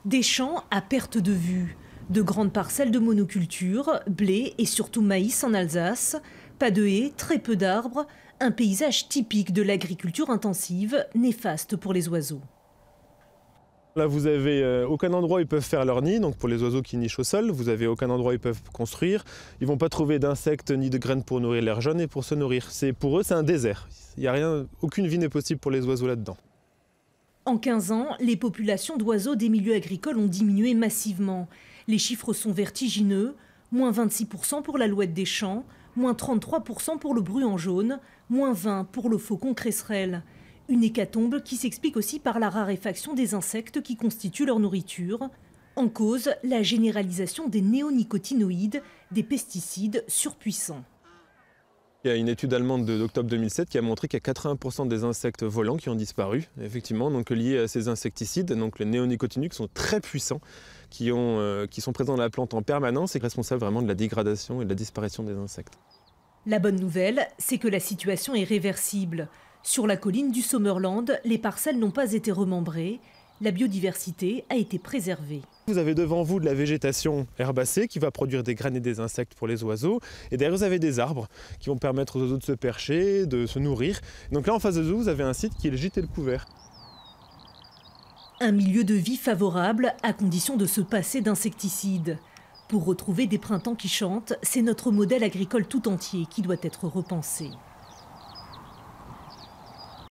Des champs à perte de vue, de grandes parcelles de monoculture, blé et surtout maïs en Alsace, pas de haies, très peu d'arbres, un paysage typique de l'agriculture intensive, néfaste pour les oiseaux. Là, vous avez aucun endroit où ils peuvent faire leur nid, donc pour les oiseaux qui nichent au sol, vous avez aucun endroit où ils peuvent construire. Ils vont pas trouver d'insectes ni de graines pour nourrir leurs jeunes et pour se nourrir. Pour eux, c'est un désert. Il y a rien, aucune vie n'est possible pour les oiseaux là-dedans. En 15 ans, les populations d'oiseaux des milieux agricoles ont diminué massivement. Les chiffres sont vertigineux, moins 26% pour l'alouette des champs, moins 33% pour le bruant jaune, moins 20% pour le faucon cresserelle. Une hécatombe qui s'explique aussi par la raréfaction des insectes qui constituent leur nourriture. En cause, la généralisation des néonicotinoïdes, des pesticides surpuissants. Il y a une étude allemande d'octobre 2007 qui a montré qu'il y a 80% des insectes volants qui ont disparu, effectivement, donc liés à ces insecticides, donc les néonicotinoïdes qui sont très puissants, qui sont présents dans la plante en permanence et responsables vraiment de la dégradation et de la disparition des insectes. La bonne nouvelle, c'est que la situation est réversible. Sur la colline du Sommerland, les parcelles n'ont pas été remembrées. La biodiversité a été préservée. Vous avez devant vous de la végétation herbacée qui va produire des graines et des insectes pour les oiseaux. Et derrière, vous avez des arbres qui vont permettre aux oiseaux de se percher, de se nourrir. Donc là, en face de vous, vous avez un site qui est le gîte et le couvert. Un milieu de vie favorable à condition de se passer d'insecticides. Pour retrouver des printemps qui chantent, c'est notre modèle agricole tout entier qui doit être repensé.